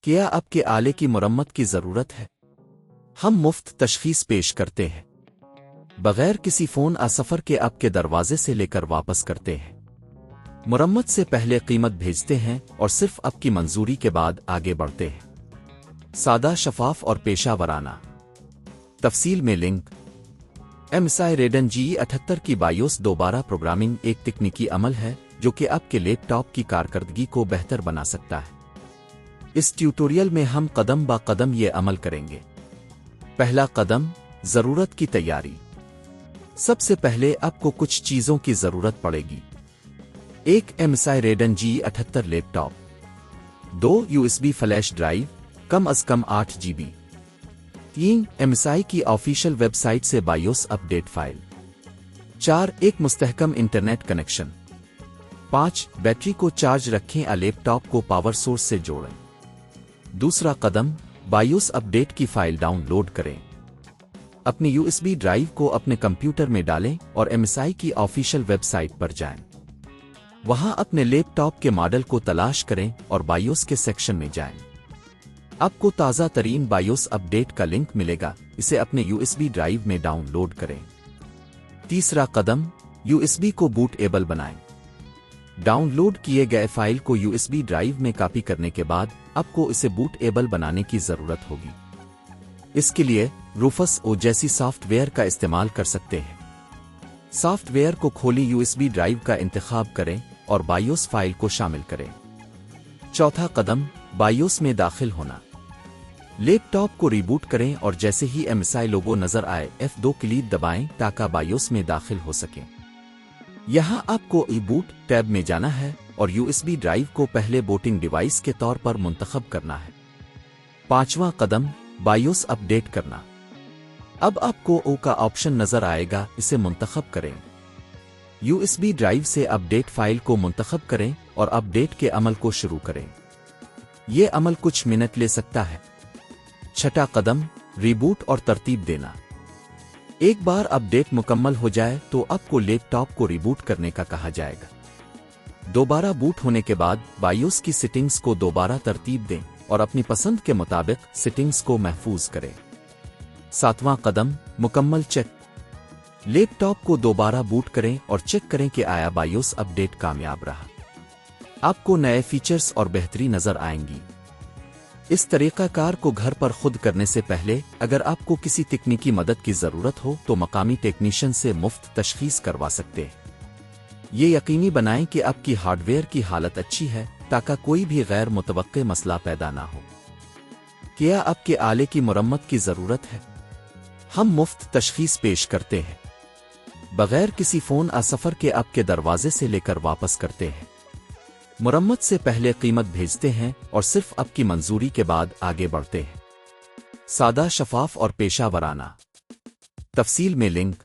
کیا آپ کے آلے کی مرمت کی ضرورت ہے؟ ہم مفت تشخیص پیش کرتے ہیں، بغیر کسی فون سفر کے آپ کے دروازے سے لے کر واپس کرتے ہیں۔ مرمت سے پہلے قیمت بھیجتے ہیں اور صرف آپ کی منظوری کے بعد آگے بڑھتے ہیں۔ سادہ، شفاف اور پیشہ ورانہ۔ تفصیل میں لنک۔ MSI Raider GE78 کی BIOS دوبارہ پروگرامنگ ایک تکنیکی عمل ہے جو کہ آپ کے لیپ ٹاپ کی کارکردگی کو بہتر بنا سکتا ہے۔ اس ٹیوٹوریل میں ہم قدم با قدم یہ عمل کریں گے۔ پہلا قدم، ضرورت کی تیاری۔ سب سے پہلے آپ کو کچھ چیزوں کی ضرورت پڑے گی۔ ایک MSI Raider GE78 لیپ ٹاپ، 2 USB فلیش ڈرائیو کم از کم 8 GB، 3 MSI کی آفیشل ویب سائٹ سے BIOS اپ ڈیٹ فائل، 4 ایک مستحکم انٹرنیٹ کنیکشن، 5 بیٹری کو چارج رکھیں، لیپ ٹاپ کو پاور سورس سے جوڑیں۔ دوسرا قدم، BIOS اپ ڈیٹ کی فائل ڈاؤن لوڈ کریں۔ اپنی USB ڈرائیو کو اپنے کمپیوٹر میں ڈالیں اور MSI کی آفیشل ویب سائٹ پر جائیں۔ وہاں اپنے لیپ ٹاپ کے ماڈل کو تلاش کریں اور BIOS کے سیکشن میں جائیں۔ آپ کو تازہ ترین BIOS اپ ڈیٹ کا لنک ملے گا، اسے اپنے USB ڈرائیو میں ڈاؤن لوڈ کریں۔ تیسرا قدم، USB کو بوٹ ایبل بنائیں۔ ڈاؤن لوڈ کیے گئے فائل کو USB ڈرائیو میں کاپی کرنے کے بعد آپ کو اسے بوٹ ایبل بنانے کی ضرورت ہوگی۔ اس کے لیے روفس او جیسی سافٹ ویئر کا استعمال کر سکتے ہیں۔ سافٹ ویئر کو کھولی، USB ڈرائیو کا انتخاب کریں اور BIOS فائل کو شامل کریں۔ چوتھا قدم، BIOS میں داخل ہونا۔ لیپ ٹاپ کو ریبوٹ کریں اور جیسے ہی MSI لوگو نظر آئے F2 کلید دبائیں تاکہ BIOS میں داخل ہو سکیں۔ یہاں آپ کو ای بوٹ ٹیب میں جانا ہے اور USB ڈرائیو کو پہلے بوٹنگ ڈیوائس کے طور پر منتخب کرنا ہے۔ پانچواں قدم، BIOS اپ ڈیٹ کرنا۔ اب آپ کو او کا آپشن نظر آئے گا، اسے منتخب کریں۔ USB ڈرائیو سے اپ ڈیٹ فائل کو منتخب کریں اور اپ ڈیٹ کے عمل کو شروع کریں۔ یہ عمل کچھ منٹ لے سکتا ہے۔ چھٹا قدم، ریبوٹ اور ترتیب دینا۔ ایک بار اپ ڈیٹ مکمل ہو جائے تو آپ کو لیپ ٹاپ کو ریبوٹ کرنے کا کہا جائے گا۔ دوبارہ بوٹ ہونے کے بعد BIOS کی سیٹنگز کو دوبارہ ترتیب دیں اور اپنی پسند کے مطابق سیٹنگز کو محفوظ کریں۔ ساتواں قدم، مکمل چیک۔ لیپ ٹاپ کو دوبارہ بوٹ کریں اور چیک کریں کہ آیا BIOS اپ ڈیٹ کامیاب رہا۔ آپ کو نئے فیچرز اور بہتری نظر آئیں گی۔ اس طریقہ کار کو گھر پر خود کرنے سے پہلے اگر آپ کو کسی تکنیکی مدد کی ضرورت ہو تو مقامی ٹیکنیشین سے مفت تشخیص کروا سکتے ہیں۔ یہ یقینی بنائیں کہ آپ کی ہارڈ ویئر کی حالت اچھی ہے تاکہ کوئی بھی غیر متوقع مسئلہ پیدا نہ ہو۔ کیا آپ کے آلے کی مرمت کی ضرورت ہے؟ ہم مفت تشخیص پیش کرتے ہیں، بغیر کسی فون سفر کے آپ کے دروازے سے لے کر واپس کرتے ہیں۔ مرمت سے پہلے قیمت بھیجتے ہیں اور صرف آپ کی منظوری کے بعد آگے بڑھتے ہیں۔ سادہ، شفاف اور پیشہ ورانہ۔ تفصیل میں لنک۔